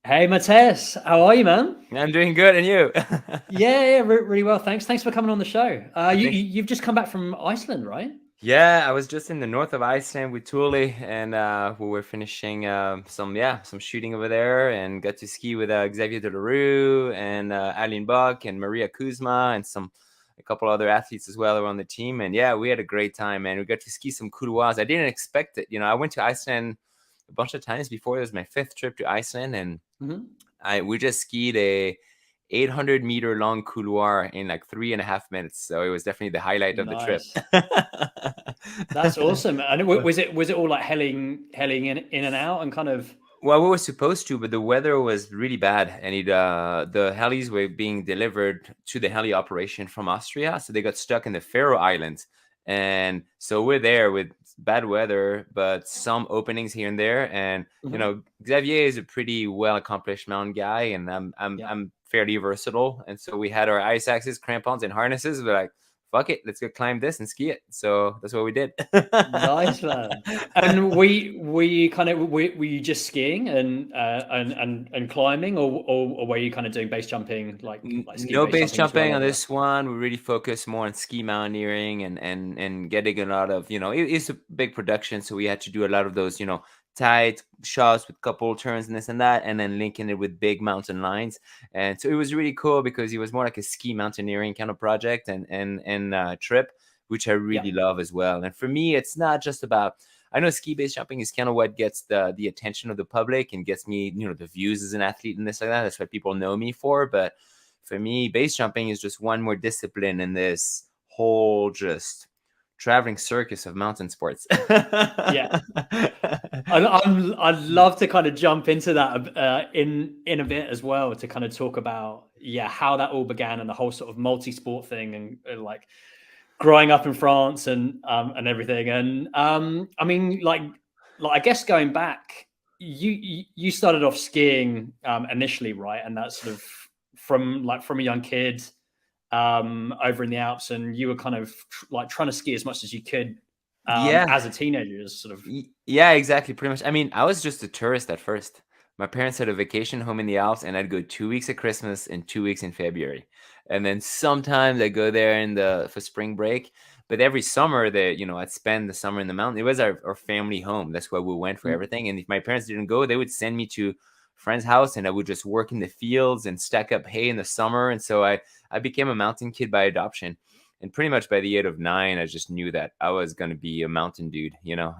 Hey Matthias, how are you, man? I'm doing good, and you? Yeah, really well, thanks. Thanks for coming on the show. I You, think, you've just come back from Iceland, right? yeah, I was just in the north of Iceland with Thule, and we were finishing some shooting over there, and got to ski with Xavier Delarue and Aline Buck and Maria Kuzma and a couple other athletes as well who were on the team. And yeah, we had a great time, man. We got to ski some couloirs. I didn't expect it. I went to Iceland a bunch of times before. It was my fifth trip to Iceland, and Hmm. we just skied a 800-meter long couloir in like 3.5 minutes. So it was definitely the highlight of the trip. Nice. That's awesome. And was it all like helling in and out and kind of Well, we were supposed to, but the weather was really bad, and the helis were being delivered to the heli operation from Austria, so they got stuck in the Faroe Islands, and so we're there with bad weather, but some openings here and there. And Mhm. Xavier is a pretty well accomplished mountain guy, and Yeah. I'm fairly versatile, and so we had our ice axes, crampons, and harnesses. We're like, fuck it, let's go climb this and ski it. So that's what we did. Nice, man. And we kind of were you just skiing and climbing, or were you kind of doing base jumping like ski No base base jumping as well jumping on over? this one. We really focus more on ski mountaineering and getting a lot of, it's a big production, so we had to do a lot of those, tight shots with couple turns and this and that, and then linking it with big mountain lines. And so it was really cool because it was more like a ski mountaineering kind of project and trip, which I Yeah. really love as well. And for me, it's not just about, I know ski base jumping is kind of what gets the attention of the public and gets me, the views as an athlete and this like that. That's what people know me for. But for me, base jumping is just one more discipline in this whole just traveling circus of mountain sports. Yeah. I'd love to kind of jump into that in a bit as well to kind of talk about how that all began and the whole sort of multi-sport thing and like growing up in France and everything. And I mean like I guess going back, you started off skiing initially, right? And that's sort of from a young kid over in the Alps, and you were kind of like trying to ski as much as you could Yeah. as a teenager, sort of. Yeah, exactly. Pretty much. I mean, I was just a tourist at first. My parents had a vacation home in the Alps, and I'd go 2 weeks at Christmas and 2 weeks in February. And then sometimes I go there for spring break. But every summer I'd spend the summer in the mountain. It was our family home. That's where we went for Mm. everything. And if my parents didn't go, they would send me to a friend's house, and I would just work in the fields and stack up hay in the summer. And so I became a mountain kid by adoption. And pretty much by the age of 9, I just knew that I was going to be a mountain dude,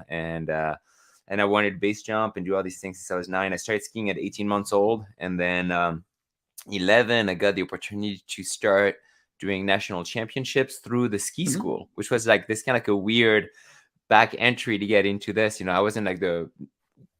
and I wanted to base jump and do all these things since I was 9. I started skiing at 18 months old, and then 11, I got the opportunity to start doing national championships through the ski Mhm. school, which was like this kind of like a weird back entry to get into this. I wasn't like the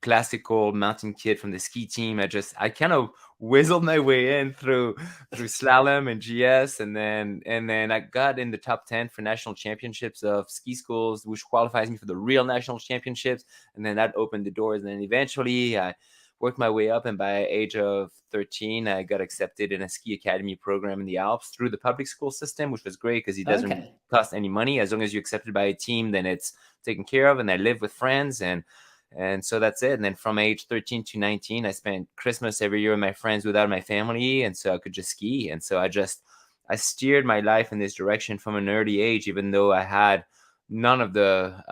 classical mountain kid from the ski team. I kind of whizzled my way in through slalom and GS, and then I got in the top 10 for national championships of ski schools, which qualifies me for the real national championships. And then that opened the doors. And then eventually I worked my way up, and by age of 13, I got accepted in a ski academy program in the Alps through the public school system, which was great because it doesn't Okay. cost any money. As long as you're accepted by a team, then it's taken care of. And I live with friends, and so that's it. And then from age 13 to 19, I spent Christmas every year with my friends without my family. And so I could just ski. And so I steered my life in this direction from an early age, even though I had none of the,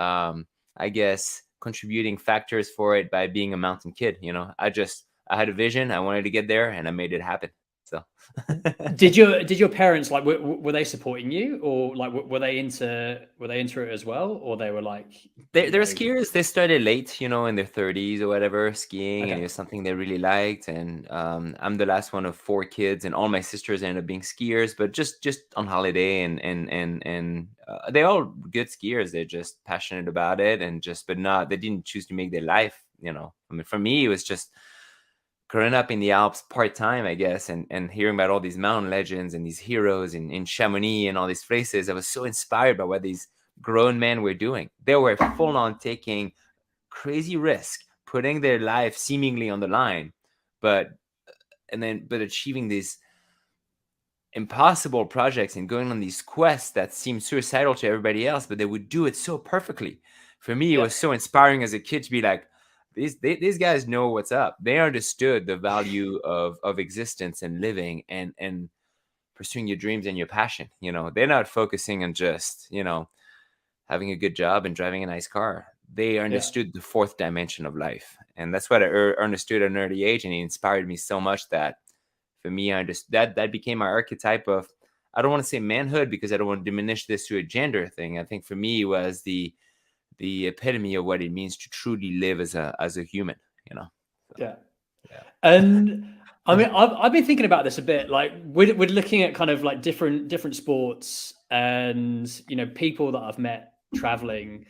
I guess, contributing factors for it by being a mountain kid. I had a vision. I wanted to get there, and I made it happen. So. Did your parents like were they supporting you, or like were they into it as well, or they were like, They're skiers. They started late, in their 30s or whatever, skiing, and it okay. was something they really liked. And I'm the last one of 4 kids, and all my sisters ended up being skiers, but just on holiday, and they're all good skiers. They're just passionate about it, but not. They didn't choose to make their life. I mean, for me, it was just growing up in the Alps part time, I guess, and hearing about all these mountain legends and these heroes in Chamonix and all these places. I was so inspired by what these grown men were doing. They were full on taking crazy risk, putting their life seemingly on the line, but but achieving these impossible projects and going on these quests that seemed suicidal to everybody else, but they would do it so perfectly. For me, it Yeah. was so inspiring as a kid to be like, these guys know what's up. They understood the value of existence and living and pursuing your dreams and your passion. They're not focusing on just having a good job and driving a nice car. They Yeah. understood the fourth dimension of life, and that's what I understood at an early age, and it inspired me so much that for me, I just that became my archetype of, I don't want to say manhood because I don't want to diminish this to a gender thing. I think for me it was the epitome of what it means to truly live as a human. So, Yeah. yeah. And I mean, I've been thinking about this a bit. Like we're looking at kind of like different sports, and people that I've met traveling.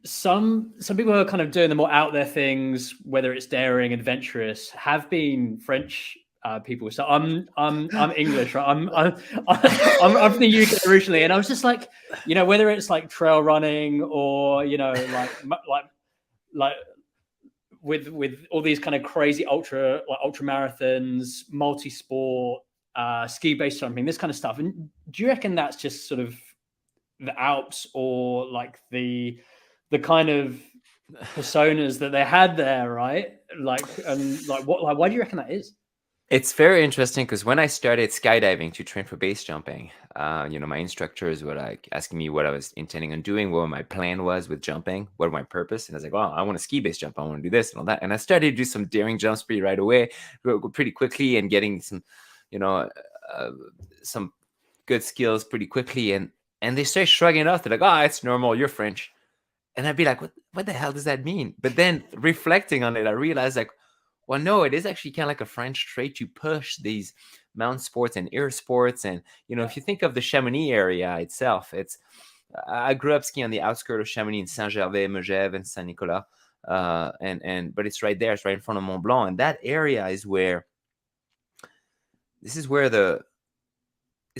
Some people are kind of doing the more out there things, whether it's daring, adventurous, have been French people. So I'm English, right? I'm from the UK originally, and I was just like, whether it's like trail running or like with all these kind of crazy ultra marathons, multi-sport, ski based jumping, this kind of stuff. And do you reckon that's just sort of the Alps, or like the kind of personas that they had there, right? Why do you reckon that is? It's very interesting because when I started skydiving to train for base jumping, my instructors were like asking me what I was intending on doing, what my plan was with jumping, what my purpose. And I was like, well, I want to ski base jump. I want to do this and all that. And I started to do some daring jumps right away, pretty quickly, and getting some good skills pretty quickly. And they started shrugging off. They're like, oh, it's normal. You're French. And I'd be like, what the hell does that mean? But then reflecting on it, I realized like, well, no, it is actually kind of like a French trait to push these mountain sports and air sports. And, if you think of the Chamonix area itself, I grew up skiing on the outskirts of Chamonix in Saint-Gervais, Megève, and Saint-Nicolas. But it's right there. It's right in front of Mont Blanc. And that area is where it's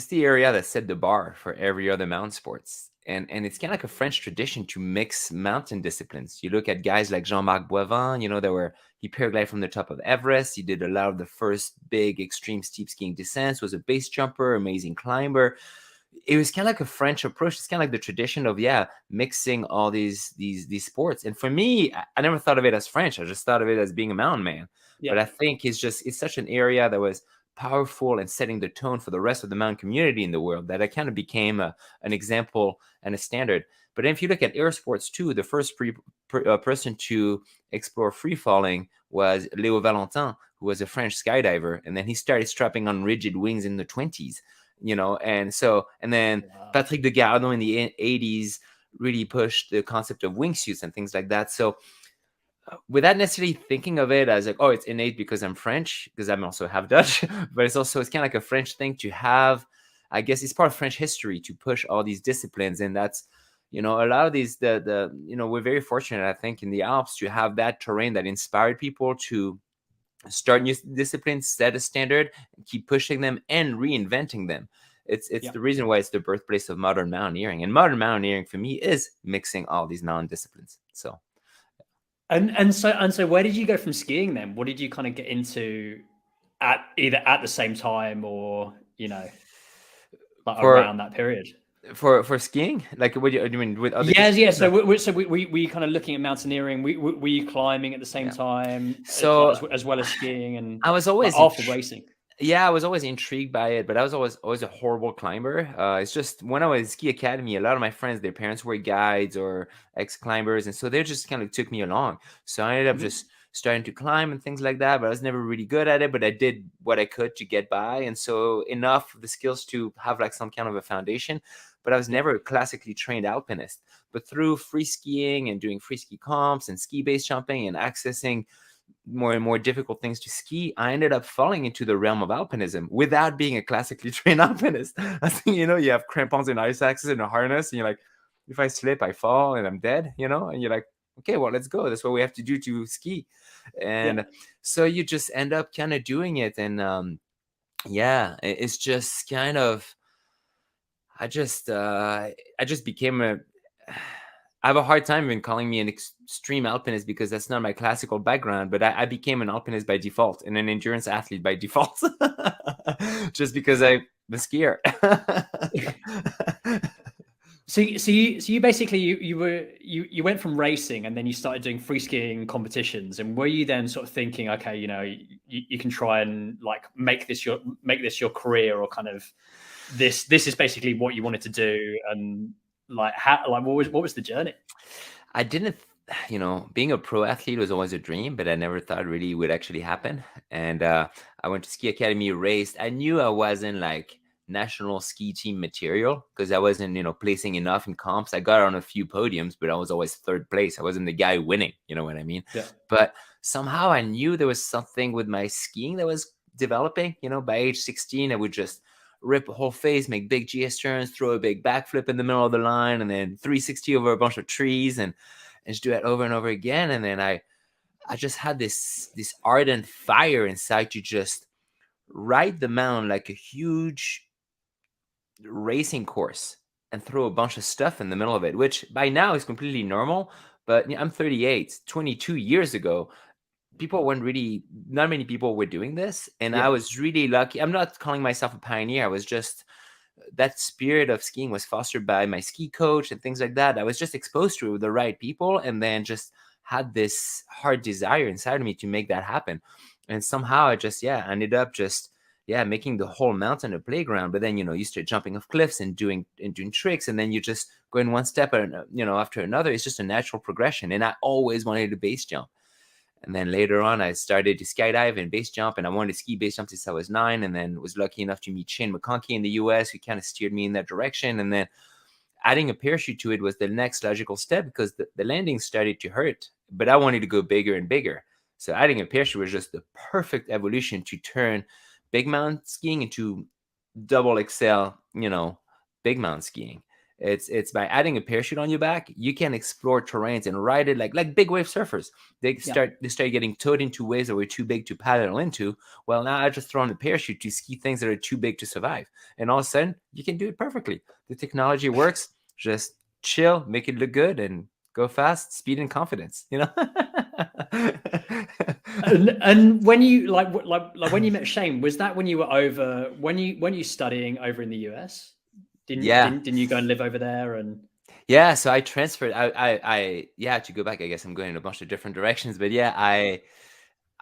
the area that set the bar for every other mountain sports. And it's kind of like a French tradition to mix mountain disciplines. You look at guys like Jean-Marc Boivin, he paraglided from the top of Everest. He did a lot of the first big extreme steep skiing descents, was a base jumper, amazing climber. It was kind of like a French approach. It's kind of like the tradition of, mixing all these sports. And for me, I never thought of it as French. I just thought of it as being a mountain man. Yeah. But I think it's such an area that was powerful and setting the tone for the rest of the mountain community in the world that I kind of became an example and a standard. But then if you look at air sports too, the first person to explore free falling was Léo Valentin, who was a French skydiver. And then he started strapping on rigid wings in the 20s, and then wow. Patrick de Garadon in the 80s really pushed the concept of wingsuits and things like that. So without necessarily thinking of it as like, oh, it's innate because I'm French, because I'm also half Dutch, but it's kind of like a French thing to have. I guess it's part of French history to push all these disciplines. And that's, a lot of these, we're very fortunate, I think, in the Alps to have that terrain that inspired people to start new disciplines, set a standard, keep pushing them and reinventing them. It's the reason why it's the birthplace of modern mountaineering. And modern mountaineering for me is mixing all these mountain disciplines. So. And so where did you go from skiing then? What did you kind of get into either at the same time or, around that period? For skiing? Like, what do you mean with other? Yeah. So we kind of looking at mountaineering. Were you climbing at the same time? So as well as skiing, and I was always after racing. Yeah, I was always intrigued by it, but I was always a horrible climber. It's just when I was at ski academy, a lot of my friends, their parents were guides or ex-climbers, and so they just kind of took me along. So I ended up just starting to climb and things like that, but I was never really good at it, but I did what I could to get by. And so enough of the skills to have like some kind of a foundation, but I was never a classically trained alpinist. But through free skiing and doing free ski comps and ski base jumping and accessing more and more difficult things to ski, I ended up falling into the realm of alpinism without being a classically trained alpinist. I think, you have crampons and ice axes and a harness, and you're like, if I slip, I fall and I'm dead, and you're like, okay, well, let's go. That's what we have to do to ski. And so you just end up kind of doing it. And it's just kind of, I just became I have a hard time even calling me an extreme alpinist because that's not my classical background, but I became an alpinist by default and an endurance athlete by default just because I'm the skier. So you basically you went from racing and then you started doing free skiing competitions, and were you then sort of thinking, okay, you can try and like make this your career, or kind of this is basically what you wanted to do, and like how, like what was the journey? I didn't, being a pro athlete was always a dream, but I never thought really would actually happen. And I went to ski academy, raced. I knew I wasn't like national ski team material because I wasn't, placing enough in comps. I got on a few podiums, but I was always third place. I wasn't the guy winning. You know what I mean? Yeah. But somehow I knew there was something with my skiing that was developing. By age 16, I would just rip a whole face, make big GS turns, throw a big backflip in the middle of the line, and then 360 over a bunch of trees, and just do that over and over again. And then I just had this ardent fire inside to just ride the mountain like a huge racing course and throw a bunch of stuff in the middle of it, which by now is completely normal. But I'm 38, 22 years ago, not many people were doing this. And I was really lucky. I'm not calling myself a pioneer. I was just, that spirit of skiing was fostered by my ski coach and things like that. I was just exposed to it with the right people, and then just had this hard desire inside of me to make that happen. And somehow I just, ended up just, making the whole mountain a playground. But then, you start jumping off cliffs and doing tricks, and then you just going one step, after another. It's just a natural progression. And I always wanted to base jump. And then later on, I started to skydive and base jump, and I wanted to ski base jump since I was 9, and then was lucky enough to meet Shane McConkey in the US, who kind of steered me in that direction. And then adding a parachute to it was the next logical step, because the landing started to hurt, but I wanted to go bigger and bigger. So adding a parachute was just the perfect evolution to turn big mountain skiing into double XL, big mountain skiing. It's by adding a parachute on your back, you can explore terrains and ride it like big wave surfers. They start getting towed into waves that were too big to paddle into. Well, now I just throw on the parachute to ski things that are too big to survive, and all of a sudden you can do it perfectly. The technology works. Just chill, make it look good, and go fast, speed, and confidence. And when you like when you met Shane, was that when you were when you studying over in the US? Didn't you go and live over there? And so I transferred. I to go back, I guess I'm going in a bunch of different directions, but I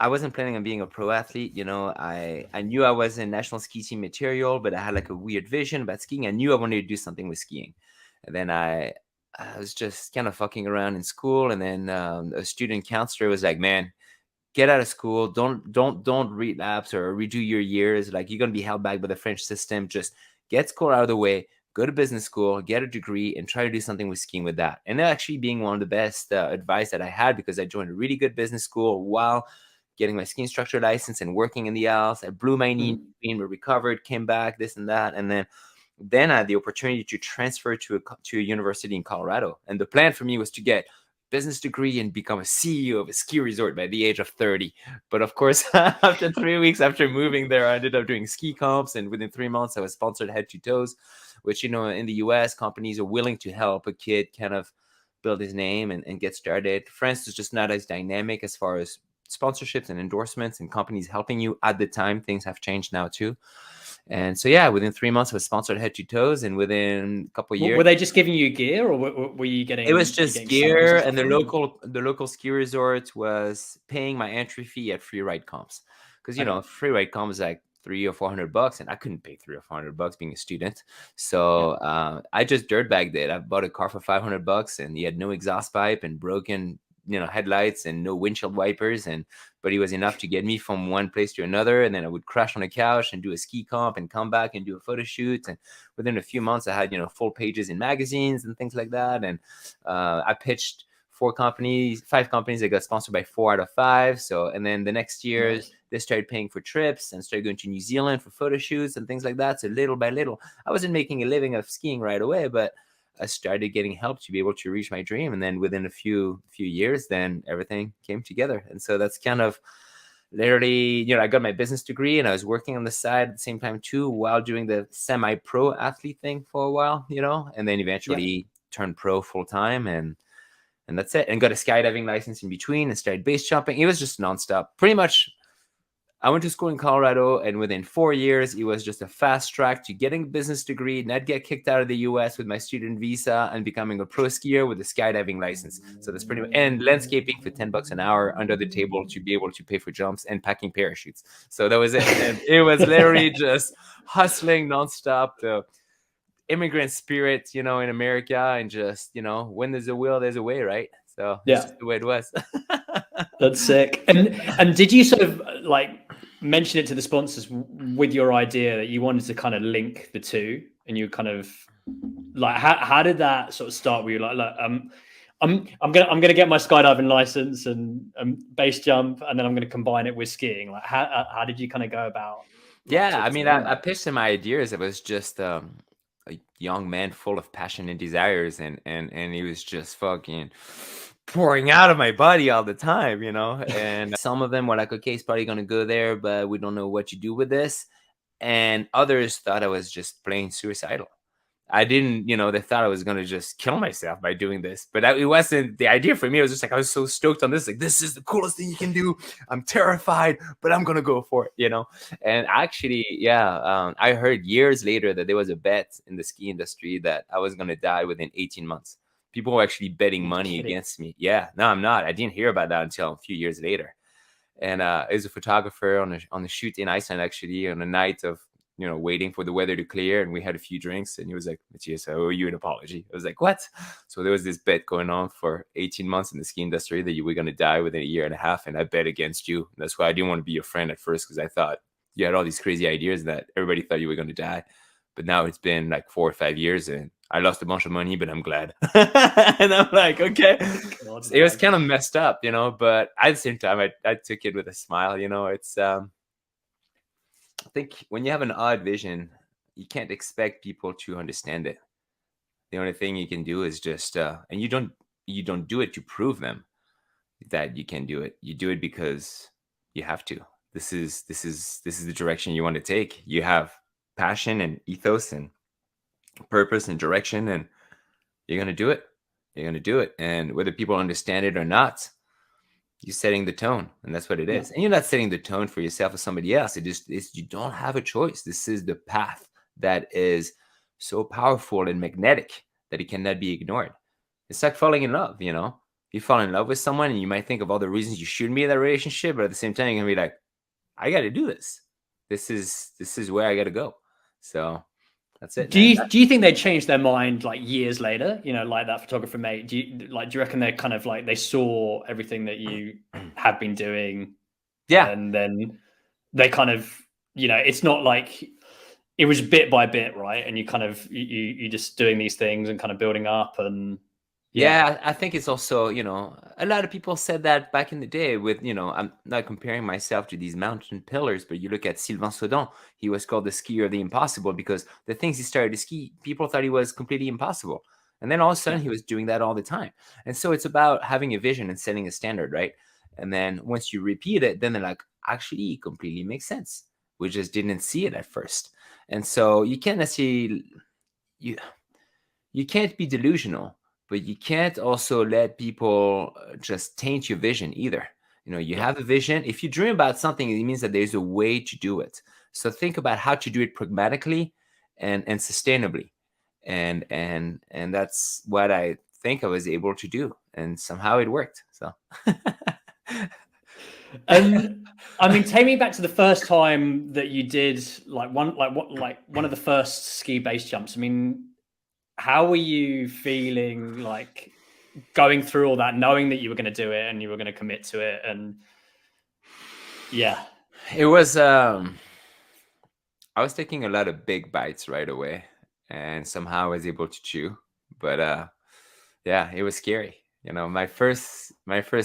wasn't planning on being a pro athlete. I knew I was in national ski team material, but I had like a weird vision about skiing. I knew I wanted to do something with skiing. And then I was just kind of fucking around in school, and then a student counselor was like, "Man, get out of school. Don't relapse or redo your years. Like, you're gonna be held back by the French system. Just get school out of the way, go to business school, get a degree, and try to do something with skiing with that." And that actually being one of the best advice that I had, because I joined a really good business school while getting my ski instructor license and working in the Alps. I blew my knee, recovered, came back, this and that, and then I had the opportunity to transfer to a university in Colorado. And the plan for me was to get business degree and become a CEO of a ski resort by the age of 30. But of course, after 3 weeks after moving there, I ended up doing ski comps. And within 3 months, I was sponsored head to toes, which, in the US, companies are willing to help a kid kind of build his name and get started. France is just not as dynamic as far as sponsorships and endorsements and companies helping you at the time. Things have changed now too. And so, within 3 months, I was sponsored head to toes. And within a couple of years, were they just giving you gear, or were you getting? It was just gear, and the local ski resort was paying my entry fee at free ride comps, because free ride comps is like $300 or $400, and I couldn't pay $300 or $400 being a student. So I just dirtbagged it. I bought a car for $500, and he had no exhaust pipe and broken headlights and no windshield wipers, but it was enough to get me from one place to another. And then I would crash on a couch and do a ski comp and come back and do a photo shoot. And within a few months, I had full pages in magazines and things like that. And I pitched 5 companies that got sponsored by 4 out of 5. So, and then the next year, they started paying for trips and started going to New Zealand for photo shoots and things like that. So little by little, I wasn't making a living of skiing right away, but I started getting help to be able to reach my dream. And then within a few years, then everything came together. And so that's kind of literally, I got my business degree, and I was working on the side at the same time too, while doing the semi-pro athlete thing for a while, and then eventually turned pro full time, and that's it. And got a skydiving license in between and started base jumping. It was just nonstop. Pretty much I went to school in Colorado, and within 4 years, it was just a fast track to getting a business degree, not get kicked out of the US with my student visa, and becoming a pro skier with a skydiving license. So that's pretty much, and landscaping for $10 an hour under the table to be able to pay for jumps and packing parachutes. So that was it. And it was literally just hustling nonstop. The immigrant spirit, in America, and just, when there's a will, there's a way, right? So it's just the way it was. That's sick. And did you sort of like mention it to the sponsors with your idea that you wanted to kind of link the two, and you kind of like how did that sort of start? Were you like, look, I'm gonna get my skydiving license and base jump, and then I'm gonna combine it with skiing? Like how did you kind of go about? I mean, I pitched him my ideas. It was just a young man full of passion and desires, and he was just fucking pouring out of my body all the time, and some of them were like, okay, it's probably gonna go there, but we don't know what you do with this. And others thought I was just plain suicidal. I didn't, they thought I was gonna just kill myself by doing this, but it wasn't the idea for me. It was just like, I was so stoked on this, like, this is the coolest thing you can do. I'm terrified, but I'm gonna go for it, And actually, I heard years later that there was a bet in the ski industry that I was gonna die within 18 months. People were actually betting money against me. Yeah, no, I'm not. I didn't hear about that until a few years later. And it was a photographer on the shoot in Iceland, actually, on a night of, waiting for the weather to clear. And we had a few drinks, and he was like, Matthias, I owe you an apology. I was like, what? So there was this bet going on for 18 months in the ski industry that you were going to die within a year and a half. And I bet against you. And that's why I didn't want to be your friend at first, because I thought you had all these crazy ideas that everybody thought you were going to die. But now it's been like 4 or 5 years, and I lost a bunch of money, but I'm glad. And I'm like, okay. God, it was kind of messed up, but at the same time, I took it with a smile. It's, I think when you have an odd vision, you can't expect people to understand it. The only thing you can do is just, and you don't do it to prove them that you can do it. You do it because you have to. This is the direction you want to take. You have passion and ethos and purpose and direction, and you're going to do it. And whether people understand it or not, you're setting the tone, and that's what it is. And you're not setting the tone for yourself or somebody else. You don't have a choice. This is the path that is so powerful and magnetic that it cannot be ignored. It's like falling in love. You fall in love with someone, and you might think of all the reasons you shouldn't be in that relationship, but at the same time, you're gonna be like, I got to do this. This is where I got to go. So that's it. Do you think they changed their mind like years later? Like that photographer mate. Do you reckon they're kind of like they saw everything that you have been doing? Yeah, and then they kind of, it's not like it was bit by bit, right? And you kind of you just doing these things and kind of building up and. Yeah, I think it's also, a lot of people said that back in the day with, I'm not comparing myself to these mountain pillars, but you look at Sylvain Saudon, he was called the skier of the impossible because the things he started to ski, people thought he was completely impossible. And then all of a sudden he was doing that all the time. And so it's about having a vision and setting a standard, right? And then once you repeat it, then they're like, actually, it completely makes sense. We just didn't see it at first. And so you can't necessarily, you can't be delusional. But you can't also let people just taint your vision either. You have a vision. If you dream about something, it means that there's a way to do it. So think about how to do it pragmatically and sustainably. And that's what I think I was able to do. And somehow it worked. So. And I mean, take me back to the first time that you did one of the first ski base jumps. I mean, how were you feeling like going through all that, knowing that you were going to do it and you were going to commit to it? And it was, I was taking a lot of big bites right away, and somehow I was able to chew, but it was scary. My first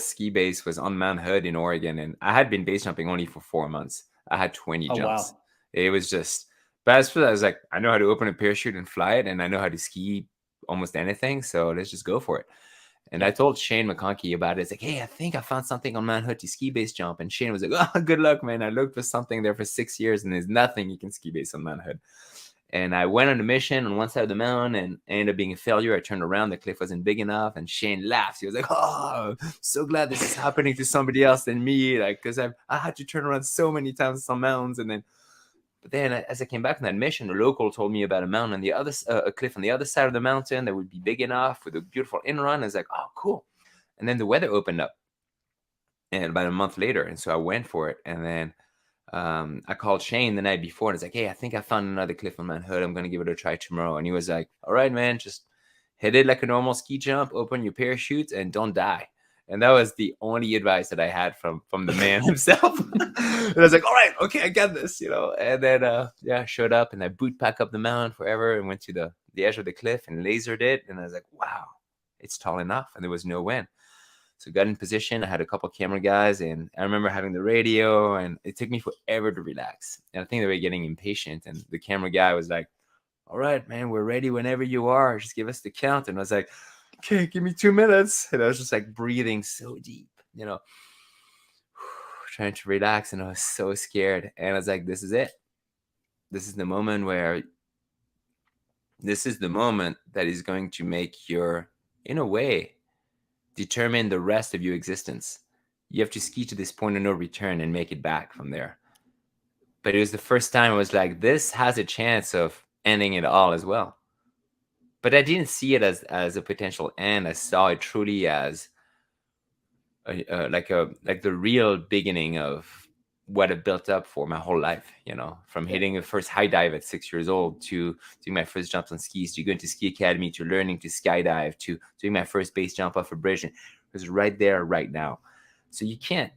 ski base was on Mount Hood in Oregon, and I had been base jumping only for 4 months. I had 20 jumps. Wow. It was just, but I was like, I know how to open a parachute and fly it, and I know how to ski almost anything, so let's just go for it. And I told Shane McConkey about it. It's like, hey, I think I found something on Mount Hood to ski base jump. And Shane was like, oh, good luck, man. I looked for something there for 6 years, and there's nothing you can ski base on Mount Hood. And I went on a mission on one side of the mountain and ended up being a failure. I turned around, the cliff wasn't big enough, and Shane laughs. He was like, "Oh, so glad this is happening to somebody else than me, like, because I had to turn around so many times on some mountains." And then, but then as I came back from that mission, a local told me about a mountain on the other, a cliff on the other side of the mountain that would be big enough with a beautiful in-run. I was like, "Oh, cool." And then the weather opened up, and about a month later, and so I went for it, and then. I called Shane the night before and I was like, "Hey, I think I found another cliff on Mount Hood. I'm going to give it a try tomorrow." And he was like, "All right, man, just hit it like a normal ski jump, open your parachutes and don't die." And that was the only advice that I had from the man himself. And I was like, "All right, okay, I got this," you know. And then, I showed up and I boot pack up the mountain forever and went to the edge of the cliff and lasered it. And I was like, "Wow, it's tall enough." And there was no wind. So got in position. I had a couple camera guys, and I remember having the radio, and it took me forever to relax. And I think they were getting impatient. And the camera guy was like, "All right, man, we're ready whenever you are. Just give us the count." And I was like, "Okay, give me 2 minutes." And I was just like breathing so deep, you know, trying to relax. And I was so scared. And I was like, "This is it. This is the moment that is going to make your, in a way, determine the rest of your existence. You have to ski to this point of no return and make it back from there." But it was the first time I was like, this has a chance of ending it all as well. But I didn't see it as a potential end. I saw it truly as like the real beginning of what I built up for my whole life, you know, from hitting a first high dive at 6 years old to doing my first jumps on skis, to going to ski academy, to learning to skydive, to doing my first base jump off a bridge. It was right there, right now. So you can't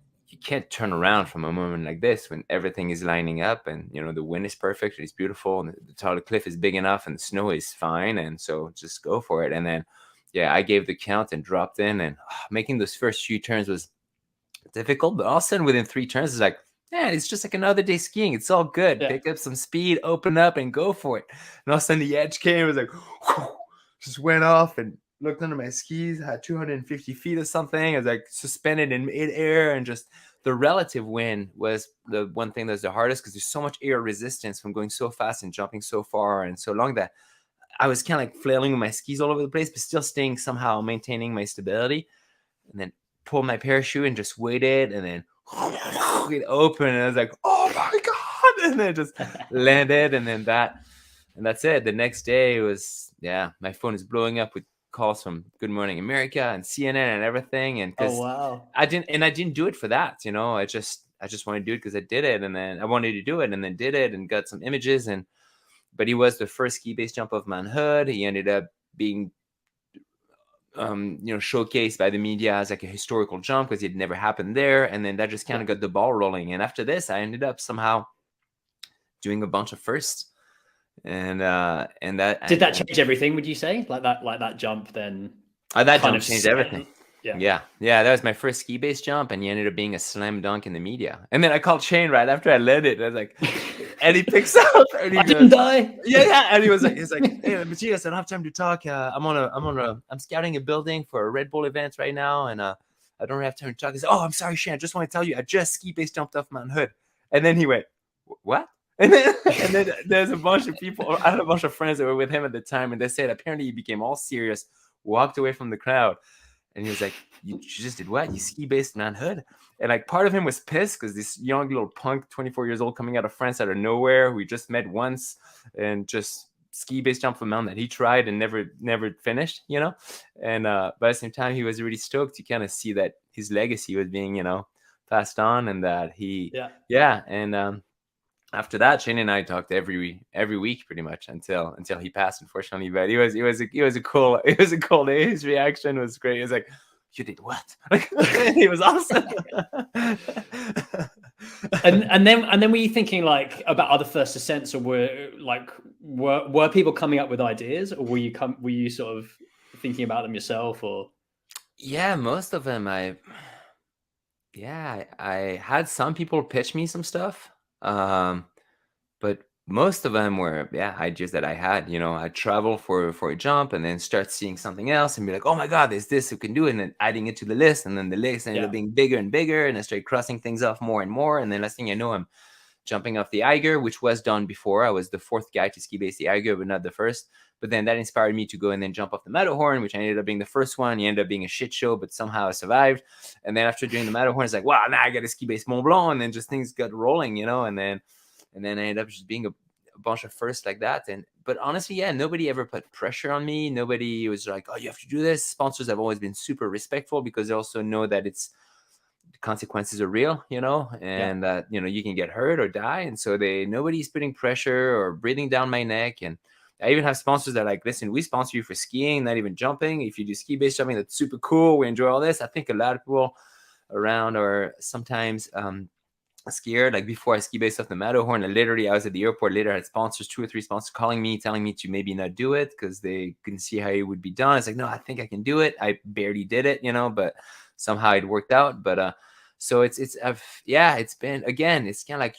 turn around from a moment like this when everything is lining up and, you know, the wind is perfect, it's beautiful, and the top of the cliff is big enough and the snow is fine. And so just go for it. And then, I gave the count and dropped in, and making those first few turns was difficult, but all of a sudden within 3 turns, it's like, man, it's just like another day skiing. It's all good. Pick up some speed, open up, and go for it. And all of a sudden the edge came. It was like, whew, just went off and looked under my skis. Had 250 feet or something. I was like suspended in midair, and just the relative wind was the one thing that's the hardest, because there's so much air resistance from going so fast and jumping so far and so long that I was kind of like flailing with my skis all over the place, but still staying somehow maintaining my stability. And then pulled my parachute and just waited, and then it opened, and I was like, "Oh my God." And then it just landed, and then that's it. The next day it was, my phone is blowing up with calls from Good Morning America and CNN and everything. And oh wow, I didn't do it for that, you know. I just wanted to do it because I did it, and then I wanted to do it, and then did it, and got some images. But he was the first ski base jump of Mount Hood. He ended up being showcased by the media as like a historical jump because it never happened there. And then that just kind of got the ball rolling. And after this, I ended up somehow doing a bunch of firsts. And that did that change everything? Would you say like that jump then? That jump changed everything. Yeah. That was my first ski base jump, and he ended up being a slam dunk in the media. And then I called Shane right after I led it. I was like, and he picks up, and he I didn't die. Yeah. And he was like, "Hey, Matthias, I don't have time to talk. I'm scouting a building for a Red Bull event right now, and I don't have time to talk." He said, "Oh, I'm sorry, Shane. I just want to tell you, I just ski base jumped off Mount Hood." And then he went, "What?" And then there's a bunch of people. I had a bunch of friends that were with him at the time, and they said apparently he became all serious, walked away from the crowd. And he was like, you just did what? You ski based Mount Hood?" And like part of him was pissed because this young little punk, 24 years old, coming out of France out of nowhere, who we just met once and just ski base jump from a mountain that he tried and never finished, you know. And by the same time, he was really stoked to kind of see that his legacy was being, you know, passed on, and that he, and after that, Shane and I talked every week pretty much until he passed, unfortunately. But it was a cool day. His reaction was great. He was like, "You did what?" He was awesome. and then were you thinking like about other first ascents, or were people coming up with ideas, or were you sort of thinking about them yourself? Or most of them I had some people pitch me some stuff. But most of them were, ideas that I had. You know, I'd travel for a jump and then start seeing something else and be like, "Oh my God, there's this who can do it," and then adding it to the list, and then the list ended up being bigger and bigger, and I started crossing things off more and more. And then last thing I know, I'm jumping off the Eiger, which was done before. I was the fourth guy to ski base the Eiger, but not the first. But then that inspired me to go and then jump off the Matterhorn, which I ended up being the first one. It ended up being a shit show, but somehow I survived. And then after doing the Matterhorn, it's like, wow, now I got to ski base Mont Blanc. And then just things got rolling, and then I ended up just being a bunch of firsts like that. But honestly, yeah, nobody ever put pressure on me. Nobody was like, oh, you have to do this. Sponsors have always been super respectful because they also know that the consequences are real, and that, you can get hurt or die. And so nobody's putting pressure or breathing down my neck. And I even have sponsors that are like, listen, we sponsor you for skiing, not even jumping. If you do ski-based jumping, that's super cool. We enjoy all this. I think a lot of people around are sometimes scared. Like before I ski based off the Matterhorn, I was at the airport later, I had sponsors, 2 or 3 sponsors calling me, telling me to maybe not do it because they couldn't see how it would be done. It's like, no, I think I can do it. I barely did it, but somehow it worked out. But so it's been, again, it's kind of like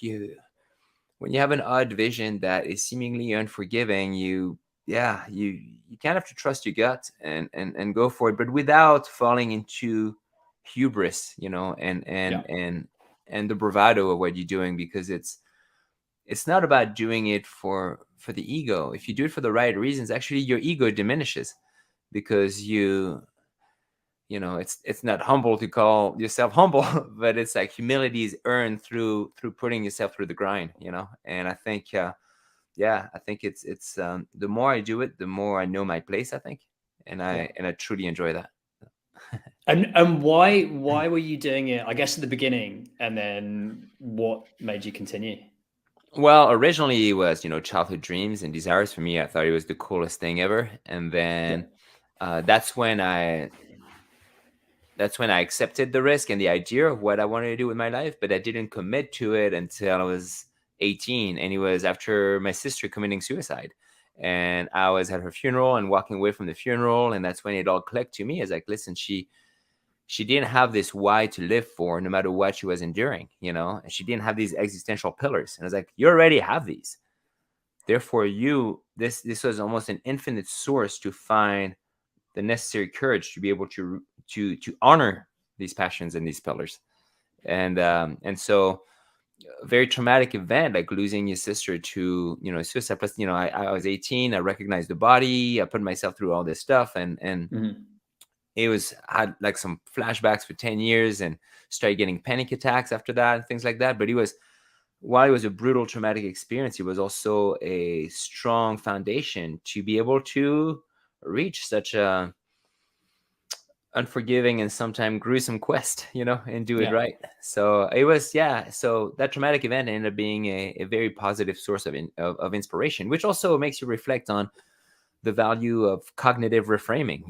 when you have an odd vision that is seemingly unforgiving, you kind of have to trust your gut and go for it, but without falling into hubris, and the bravado of what you're doing, because it's not about doing it for the ego. If you do it for the right reasons, actually your ego diminishes, because it's not humble to call yourself humble, but it's like humility is earned through putting yourself through the grind, and I think I think it's the more I do it, the more I know my place, I think, and I truly enjoy that. And why were you doing it, I guess, at the beginning, and then what made you continue? Well, originally it was, childhood dreams and desires for me. I thought it was the coolest thing ever. And then that's when I accepted the risk and the idea of what I wanted to do with my life, but I didn't commit to it until I was 18. And it was after my sister committing suicide. And I was at her funeral and walking away from the funeral. And that's when it all clicked to me. It's like, listen, she didn't have this why to live for, no matter what she was enduring, and she didn't have these existential pillars. And I was like, you already have these. Therefore, this was almost an infinite source to find the necessary courage to be able to honor these passions and these pillars. And so a very traumatic event, like losing your sister to, suicide. Plus, I was 18. I recognized the body. I put myself through all this stuff, and Mm-hmm. I had like some flashbacks for 10 years and started getting panic attacks after that and things like that. But while it was a brutal traumatic experience, it was also a strong foundation to be able to reach such a unforgiving and sometimes gruesome quest, and do it right. So it was, so that traumatic event ended up being a very positive source of inspiration, which also makes you reflect on the value of cognitive reframing,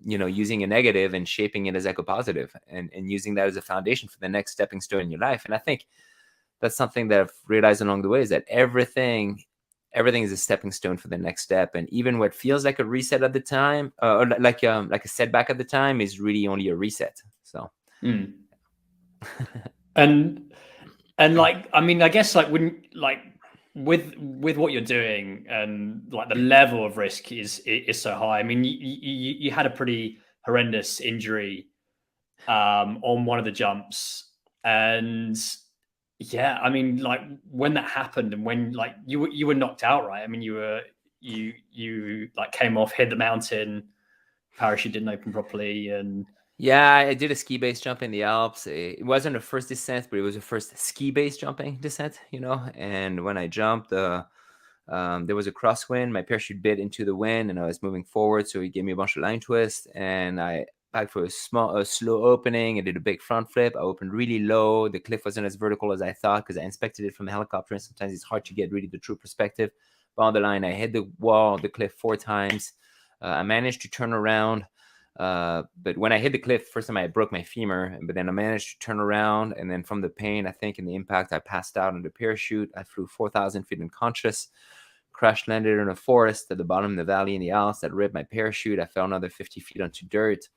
using a negative and shaping it as eco-positive, and using that as a foundation for the next stepping stone in your life. And I think that's something that I've realized along the way, is that everything is a stepping stone for the next step. And even what feels like a reset at the time, or like a setback at the time, is really only a reset. So, and like, I mean, I guess like with what you're doing, and like the level of risk is so high. I mean, you had a pretty horrendous injury on one of the jumps, and I mean, like when that happened, and when like you were knocked out, right? I mean, you like came off, hit the mountain, parachute didn't open properly, and I did a ski-based jump in the Alps. It wasn't a first descent, but it was a first ski-based jumping descent, And when I jumped, there was a crosswind. My parachute bit into the wind, and I was moving forward, so he gave me a bunch of line twists, and I back for a slow opening. I did a big front flip. I opened really low. The cliff wasn't as vertical as I thought, because I inspected it from the helicopter, and sometimes it's hard to get really the true perspective. But on the line, I hit the wall of the cliff 4 times. I managed to turn around. But when I hit the cliff, first time I broke my femur, but then I managed to turn around, and then from the pain, I think, and the impact, I passed out on the parachute. I flew 4,000 feet unconscious, crash landed in a forest at the bottom of the valley in the Alps. That ripped my parachute. I fell another 50 feet onto dirt.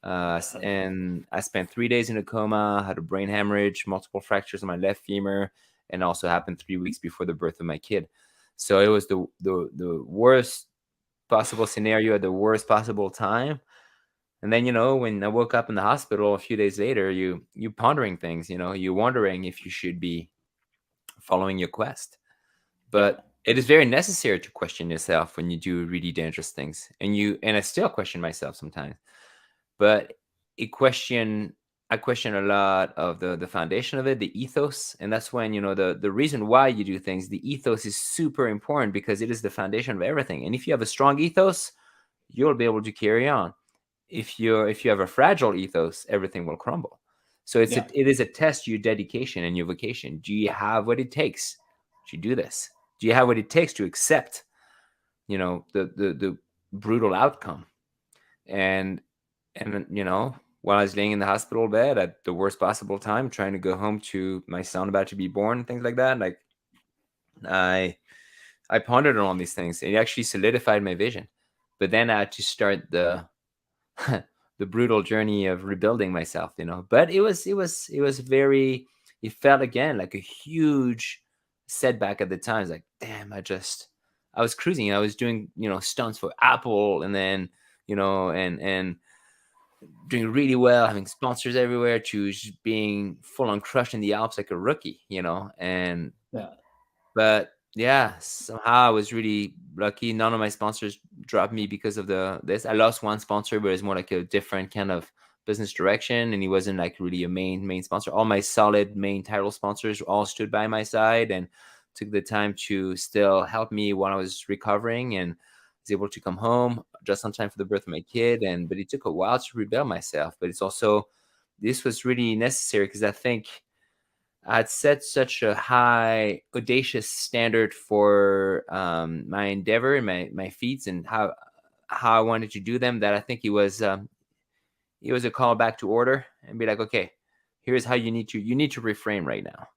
And I spent 3 days in a coma, had a brain hemorrhage, multiple fractures on my left femur, and also happened 3 weeks before the birth of my kid. So it was the worst possible scenario at the worst possible time. And then, when I woke up in the hospital a few days later, you pondering things, you're wondering if you should be following your quest. But it is very necessary to question yourself when you do really dangerous things. And I still question myself sometimes. But I question a lot of the foundation of it, the ethos. And that's when, the reason why you do things, the ethos is super important because it is the foundation of everything. And if you have a strong ethos, you'll be able to carry on. If you have a fragile ethos, everything will crumble. So it is a test, your dedication and your vocation. Do you have what it takes to do this? Do you have what it takes to accept, the brutal outcome? And while I was laying in the hospital bed at the worst possible time, trying to go home to my son about to be born, things like that, like I pondered on all these things. It actually solidified my vision. But then I had to start the the brutal journey of rebuilding myself, But it felt again like a huge setback at the time. It's like, damn, I was cruising. I was doing, stunts for Apple, and then, and doing really well, having sponsors everywhere, to just being full on crushed in the Alps like a rookie, and but yeah, somehow I was really lucky. None of my sponsors dropped me because of this. I lost one sponsor, but it's more like a different kind of business direction, and he wasn't like really a main sponsor. All my solid main title sponsors all stood by my side and took the time to still help me while I was recovering, and was able to come home just on time for the birth of my kid. But it took a while to rebuild myself. But this was really necessary because I think I'd set such a high, audacious standard for my endeavor and my feats and how I wanted to do them, that I think it was a call back to order and be like, okay, here's how you need to reframe right now.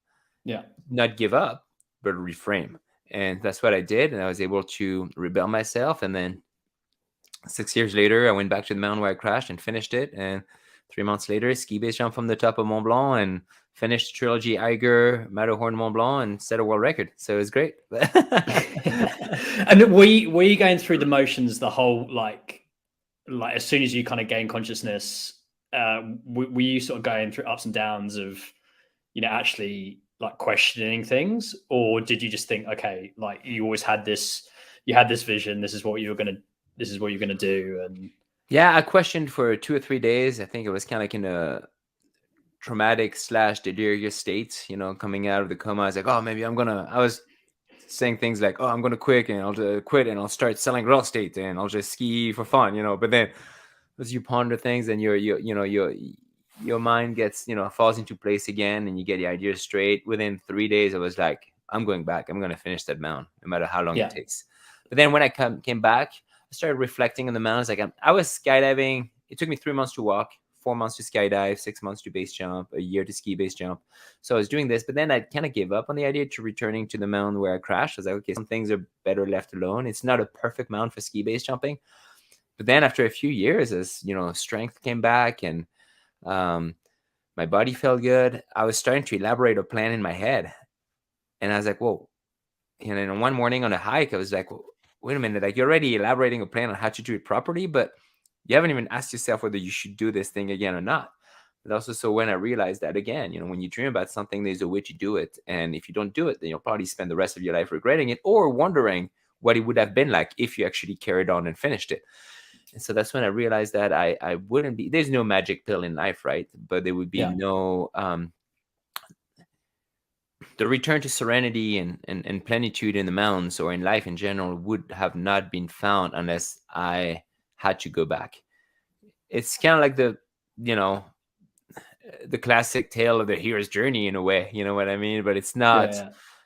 Yeah. Not give up, but reframe. And that's what I did. And I was able to rebuild myself. And then 6 years later, I went back to the mountain where I crashed and finished it. And 3 months later, ski base jump from the top of Mont Blanc and finished the trilogy Eiger, Matterhorn, Mont Blanc, and set a world record. So it was great. And were you going through the motions the whole, like as soon as you kind of gain consciousness, were you sort of going through ups and downs of, actually like questioning things? Or did you just think, okay, like you always had this vision, this is what you're going to do? And yeah, I questioned for 2 or 3 days. I think it was kind of like in a traumatic / delirious state, coming out of the coma. I was like, oh, maybe I was saying things like, oh, I'm going to quit and I'll quit and I'll start selling real estate and I'll just ski for fun, but then as you ponder things and your mind gets, falls into place again and you get the ideas straight. Within 3 days, I was like, I'm going back. I'm going to finish that mountain no matter how long it takes. But then when I came back, I started reflecting on the mountains. Like I was skydiving. It took me 3 months to walk, 4 months to skydive, 6 months to base jump, a year to ski base jump. So I was doing this, but then I kind of gave up on the idea to returning to the mountain where I crashed. I was like, okay, some things are better left alone. It's not a perfect mountain for ski base jumping. But then after a few years, as strength came back and my body felt good, I was starting to elaborate a plan in my head. And I was like, whoa. And then one morning on a hike, I was like, wait a minute, like you're already elaborating a plan on how to do it properly, but you haven't even asked yourself whether you should do this thing again or not. But also, so when I realized that, again, when you dream about something, there's a way to do it. And if you don't do it, then you'll probably spend the rest of your life regretting it or wondering what it would have been like if you actually carried on and finished it. And so that's when I realized that I wouldn't be, there's no magic pill in life, right? But there would be no, the return to serenity and plenitude in the mountains or in life in general would have not been found unless I had to go back. It's kind of like the classic tale of the hero's journey in a way, you know what I mean? But it's not,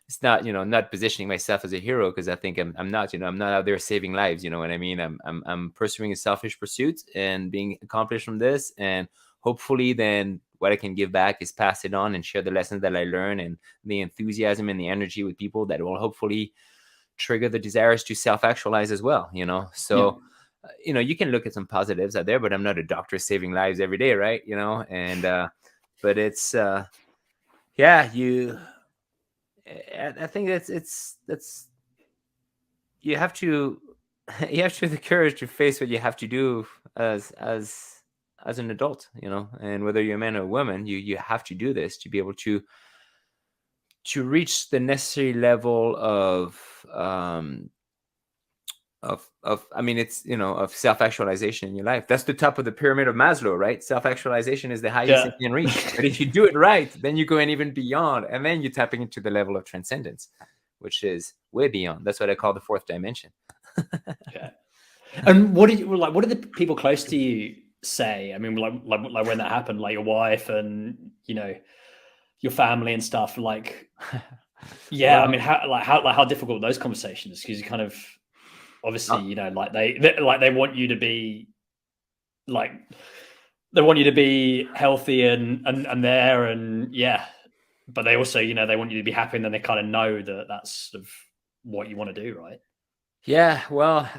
it's not, not positioning myself as a hero, because I think I'm not, I'm not out there saving lives, you know what I mean? I'm pursuing a selfish pursuit and being accomplished from this. And hopefully then what I can give back is pass it on and share the lessons that I learn and the enthusiasm and the energy with people that will hopefully trigger the desires to self-actualize as well, So, you can look at some positives out there, but I'm not a doctor saving lives every day, right? And, but it's, I think that's, you have to have the courage to face what you have to do as an adult, and whether you're a man or a woman, you have to do this to be able to reach the necessary level of I mean, it's, of self-actualization in your life. That's the top of the pyramid of Maslow, right? Self-actualization is the highest thing you can reach. But if you do it right, then you go in even beyond, and then you're tapping into the level of transcendence, which is way beyond. That's what I call the fourth dimension. Yeah. And what did the people close to you say? I mean, like when that happened, like your wife and your family and stuff. Like, yeah, well, I mean, how difficult those conversations? Because you kind of obviously, like they want you to be like, they want you to be healthy and there, and yeah, but they also, they want you to be happy, and then they kind of know that that's sort of what you want to do, right? Yeah, well,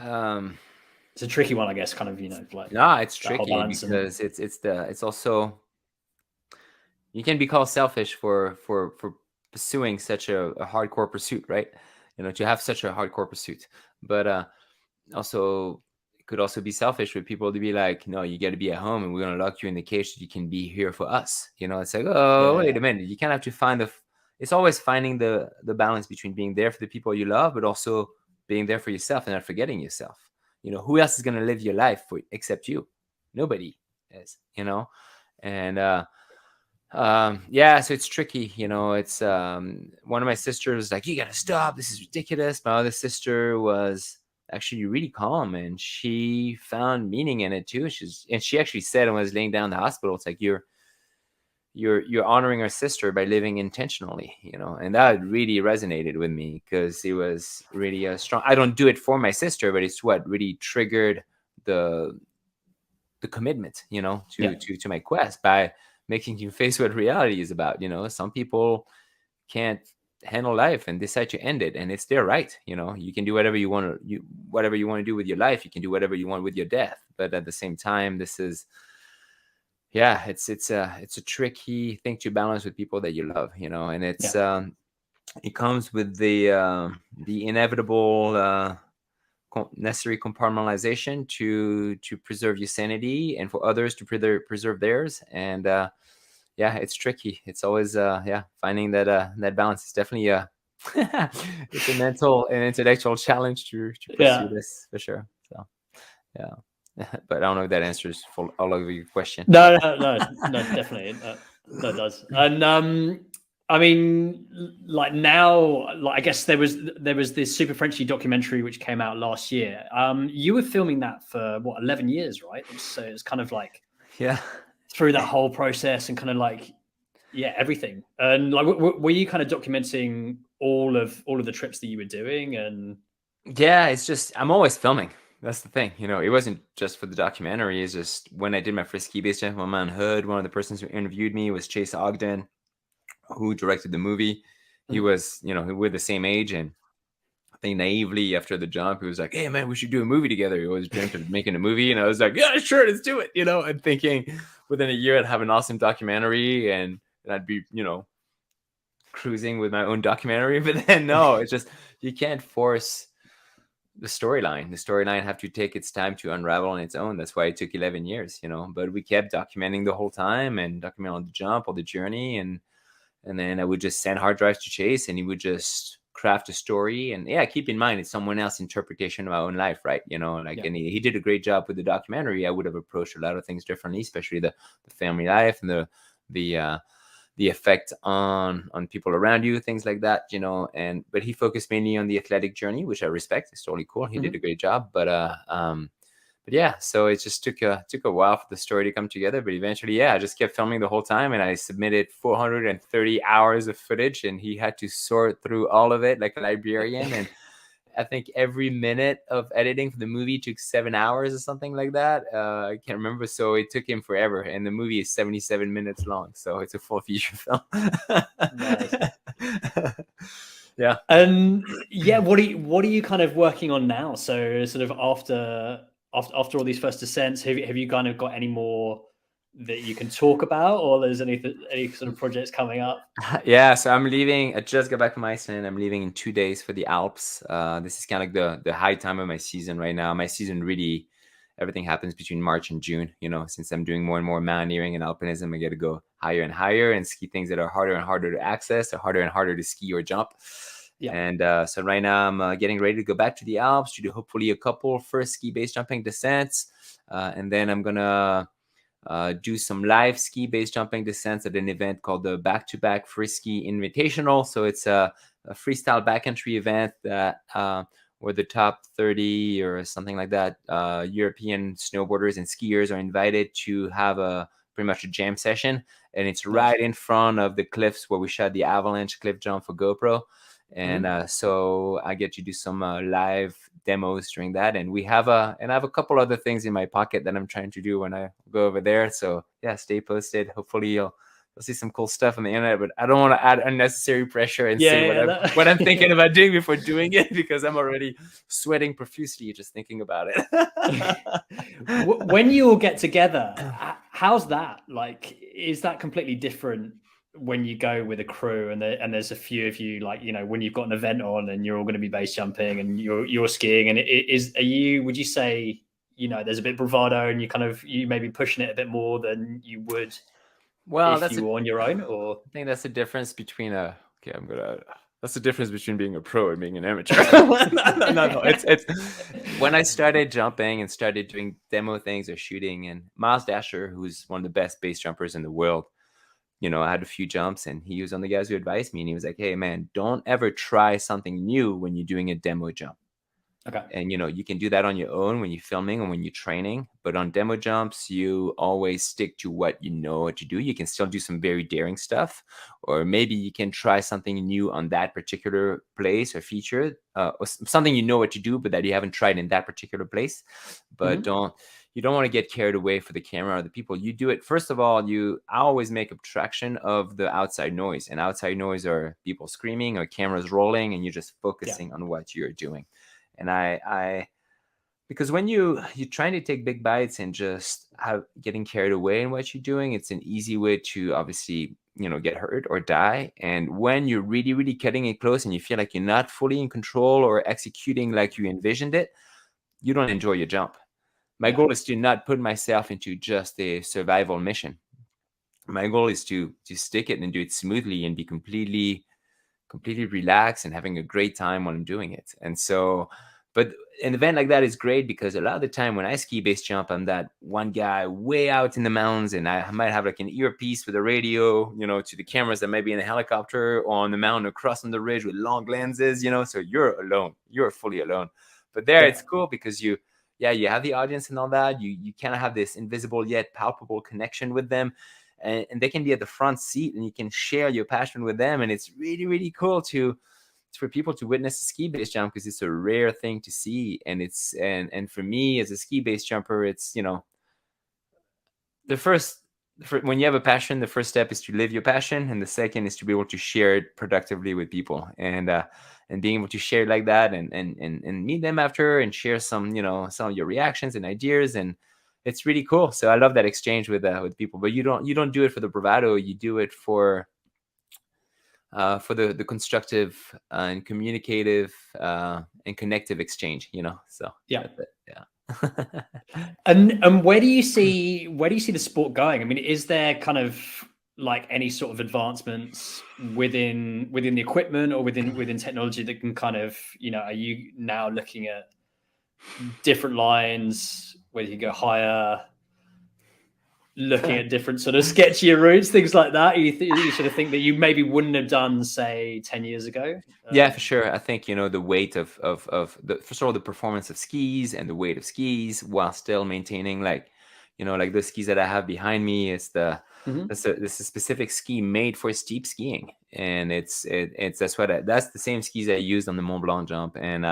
it's a tricky one, I guess. Kind of, like no, it's tricky because it's also, you can be called selfish for pursuing such a hardcore pursuit, right? To have such a hardcore pursuit, but also it could also be selfish for people to be like, no, you got to be at home, and we're gonna lock you in the cage so you can be here for us. It's like, oh, wait a minute, you kind of have to find it's always finding the balance between being there for the people you love, but also being there for yourself and not forgetting yourself. Who else is gonna live your life for except you? Nobody is. And yeah, so it's tricky. It's one of my sisters was like, you gotta stop, this is ridiculous. My other sister was actually really calm, and she found meaning in it too. She actually said, when I was laying down in the hospital, it's like, you're honoring our sister by living intentionally, and that really resonated with me, because it was really a strong, I don't do it for my sister, but it's what really triggered the commitment, to my quest, by making you face what reality is about. Some people can't handle life and decide to end it, and it's their right. You can do whatever you want to do with your life. You can do whatever you want with your death. But at the same time, this is, yeah, it's a tricky thing to balance with people that you love, and it's it comes with the inevitable necessary compartmentalization to preserve your sanity, and for others to preserve theirs. And yeah, it's tricky. It's always finding that balance is definitely it's a mental and intellectual challenge to pursue this, for sure. So yeah. But I don't know if that answers all of your question. No, definitely that does. And I mean, like now, like I guess there was this Super Frenchie documentary which came out last year. You were filming that for what, 11 years, right? So it's kind of like, yeah, through that whole process and kind of like, yeah, everything. And like, were you kind of documenting all of the trips that you were doing? And yeah, it's just, I'm always filming. That's the thing. It wasn't just for the documentary. It's just when I did my first ski-based jump on Mount Hood, one of the persons who interviewed me was Chase Ogden, who directed the movie. He was, we're the same age, and I think naively after the jump, he was like, "Hey man, we should do a movie together." He always dreamt of making a movie, and I was like, "Yeah, sure, let's do it." And thinking within a year I'd have an awesome documentary, and I'd be, cruising with my own documentary. But then no, it's just, you can't force the storyline. The storyline have to take its time to unravel on its own. That's why it took 11 years, but we kept documenting the whole time, and documenting on the jump or the journey. And then I would just send hard drives to Chase, and he would just craft a story. And yeah, keep in mind, it's someone else's interpretation of my own life, right? And he did a great job with the documentary. I would have approached a lot of things differently, especially the family life and the effect on people around you, things like that, but he focused mainly on the athletic journey, which I respect. It's totally cool. He did a great job, but yeah, so it just took a while for the story to come together. But eventually, I just kept filming the whole time, and I submitted 430 hours of footage, and he had to sort through all of it like a librarian. And I think every minute of editing for the movie took 7 hours or something like that. I can't remember. So it took him forever. And the movie is 77 minutes long. So it's a full feature film. Nice. Yeah. And yeah, what are you kind of working on now? So sort of after all these first ascents, have you kind of got any more that you can talk about, or there's any sort of projects coming up? Yeah, so I'm leaving. I just got back from Iceland. I'm leaving in 2 days for the Alps. This is kind of the high time of my season right now. My season really everything happens between March and June. Since I'm doing more and more mountaineering and alpinism, I get to go higher and higher and ski things that are harder and harder to access, or harder and harder to ski or jump. Yeah. And so right now I'm getting ready to go back to the Alps to do hopefully a couple first ski base jumping descents, and then I'm gonna do some live ski base jumping descents at an event called the Back to Back Free Ski Invitational. So it's a freestyle backcountry event that where the top 30 or something like that European snowboarders and skiers are invited to have pretty much a jam session, and it's right in front of the cliffs where we shot the avalanche cliff jump for GoPro. And so I get to do some live demos during that, and I have a couple other things in my pocket that I'm trying to do when I go over there. So yeah, stay posted. Hopefully you'll see some cool stuff on the internet, but I don't want to add unnecessary pressure and say what I'm thinking about doing before doing it, because I'm already sweating profusely just thinking about it. When you all get together, how's that? Like, is that completely different when you go with a crew and there's a few of you, like, when you've got an event on and you're all going to be base jumping and you're skiing, and would you say, there's a bit of bravado and you may be pushing it a bit more than you would if you were on your own? Or I think that's the difference between that's the difference between being a pro and being an amateur. No. It's when I started jumping and started doing demo things or shooting, and Miles Dasher, who's one of the best base jumpers in the world, I had a few jumps, and he was one of the guys who advised me, and he was like, "Hey man, don't ever try something new when you're doing a demo jump." Okay. And you can do that on your own when you're filming and when you're training, but on demo jumps, you always stick to what you know what to do. You can still do some very daring stuff, or maybe you can try something new on that particular place or feature, or something you know what to do, but that you haven't tried in that particular place. But you don't want to get carried away for the camera or the people. You do it. First of all, I always make abstraction of the outside noise, and outside noise are people screaming or cameras rolling, and you're just focusing on what you're doing. And because when you're trying to take big bites and just getting carried away in what you're doing, it's an easy way to obviously, get hurt or die. And when you're really, really cutting it close and you feel like you're not fully in control or executing like you envisioned it, you don't enjoy your jump. My goal is to not put myself into just a survival mission. My goal is to stick it and do it smoothly and be completely relaxed and having a great time while I'm doing it. And so, but an event like that is great because a lot of the time when I ski base jump, I'm that one guy way out in the mountains, and I might have like an earpiece with a radio, to the cameras that might be in a helicopter or on the mountain across on the ridge with long lenses, so you're alone. You're fully alone. But there it's cool because you have the audience and all that. You kind of have this invisible yet palpable connection with them. And they can be at the front seat, and you can share your passion with them. And it's really, really cool for people to witness a ski base jump, because it's a rare thing to see. And and for me as a ski base jumper, it's, when you have a passion, the first step is to live your passion, and the second is to be able to share it productively with people, and being able to share it like that, and meet them after and share some of your reactions and ideas, and it's really cool. So I love that exchange with people. But you don't do it for the bravado. You do it for the constructive and communicative and connective exchange. So yeah. And where do you see the sport going? I mean, is there kind of like any sort of advancements within the equipment or within technology that can kind of, are you now looking at different lines where you go higher, looking at different sort of sketchier routes, things like that? You sort of think that you maybe wouldn't have done, say, 10 years ago? Yeah, for sure. I think, the weight of first of all, the performance of skis and the weight of skis while still maintaining like the skis that I have behind me is this is a specific ski made for steep skiing. And that's the same skis I used on the Mont Blanc jump. And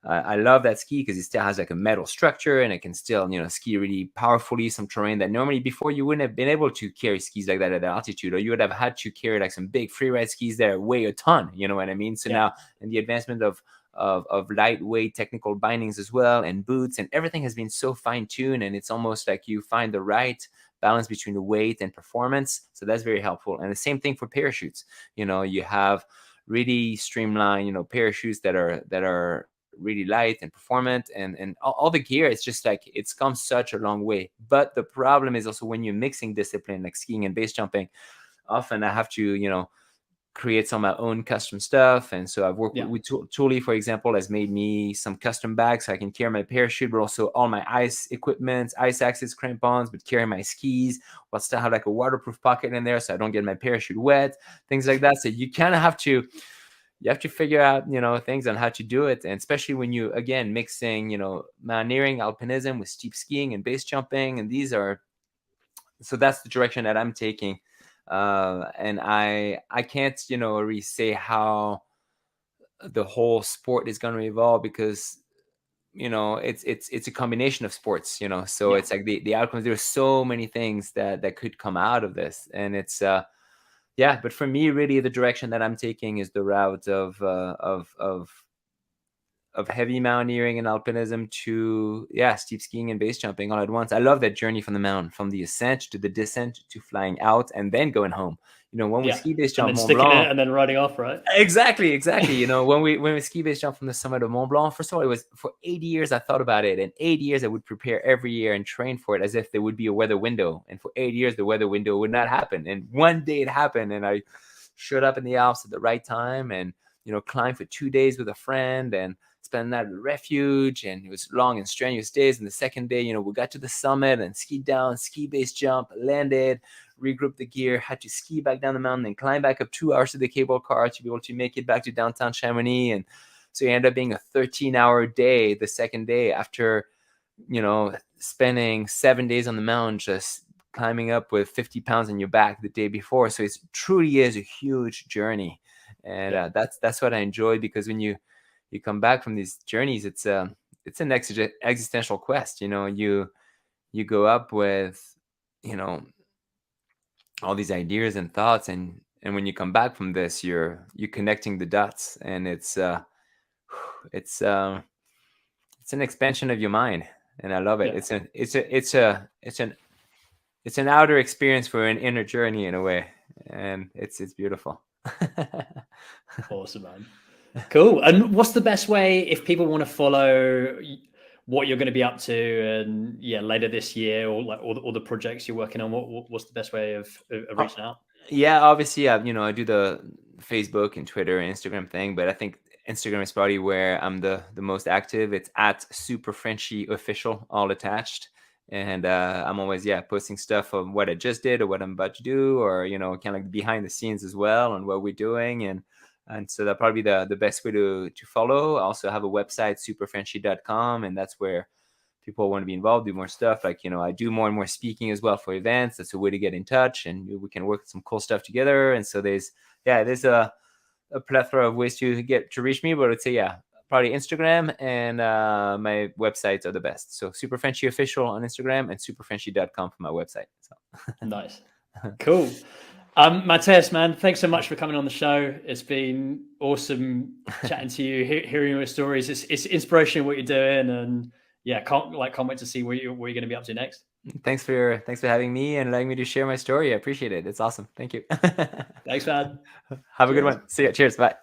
I love that ski because it still has like a metal structure, and it can still, ski really powerfully some terrain that normally before you wouldn't have been able to carry skis like that at altitude, or you would have had to carry like some big freeride skis that weigh a ton, you know what I mean? So now, in the advancement of lightweight technical bindings as well, and boots, and everything has been so fine-tuned, and it's almost like you find the right balance between the weight and performance. So that's very helpful. And the same thing for parachutes. You have really streamlined, parachutes that are really light and performant, and all the gear. It's just like it's come such a long way. But the problem is also when you're mixing discipline like skiing and base jumping, often I have to create some of my own custom stuff. And so I've worked with Thule, for example, has made me some custom bags so I can carry my parachute, but also all my ice equipment, ice axes, crampons, but carry my skis, but still have like a waterproof pocket in there so I don't get my parachute wet, things like that. So you kind of have to figure out, things on how to do it. And especially when you, again, mixing, mountaineering, alpinism with steep skiing and base jumping. And so that's the direction that I'm taking. And I can't, really say how the whole sport is going to evolve, because, it's a combination of sports, so it's like the outcomes. There's so many things that could come out of this. And it's, but for me, really, the direction that I'm taking is the route of heavy mountaineering and alpinism to steep skiing and base jumping all at once. I love that journey from the mountain, from the ascent to the descent to flying out and then going home. When we ski base jump and then Mont Blanc, it and then riding off, right? Exactly. when we ski base jump from the summit of Mont Blanc, first of all, it was for 80 years I thought about it, and 80 years I would prepare every year and train for it as if there would be a weather window, and for 80 years the weather window would not happen, and one day it happened, and I showed up in the Alps at the right time, and climbed for 2 days with a friend and spent that at the refuge, and it was long and strenuous days. And the second day, we got to the summit and skied down, ski base jump, landed, regrouped the gear, had to ski back down the mountain and climb back up 2 hours to the cable car to be able to make it back to downtown Chamonix. And so it ended up being a 13-hour day the second day, after spending 7 days on the mountain, just climbing up with 50 pounds on your back the day before. So it truly is a huge journey. And that's what I enjoy, because when you come back from these journeys, it's an existential quest. You go up with all these ideas and thoughts, and when you come back from this, you're connecting the dots, and it's an expansion of your mind, and I love it. It's an outer experience for an inner journey in a way, and it's beautiful. Awesome, man. Cool. And what's the best way if people want to follow what you're going to be up to, and later this year, or like all the projects you're working on? What's the best way of reaching out? Yeah, obviously, I do the Facebook and Twitter and Instagram thing, but I think Instagram is probably where I'm the most active. It's at Super Frenchie Official, all attached. And I'm always posting stuff of what I just did or what I'm about to do, or kind of like behind the scenes as well on what we're doing. And so that'll probably be the best way to follow. I also have a website, superfrenchie.com, and that's where people want to be involved, do more stuff. Like, I do more and more speaking as well for events. That's a way to get in touch, and we can work some cool stuff together. And so there's a plethora of ways to reach me, but I'd say, probably Instagram and my websites are the best. So Super Frenchie Official on Instagram and superfrenchie.com for my website. So. Nice. Cool. Matthias, man, thanks so much for coming on the show. It's been awesome chatting to you, hearing your stories. It's inspirational what you're doing, and can't wait to see what you're going to be up to next. Thanks for having me and letting me to share my story. I appreciate it. It's awesome. Thank you. Thanks, man. Have a good one. See ya. Cheers. Bye.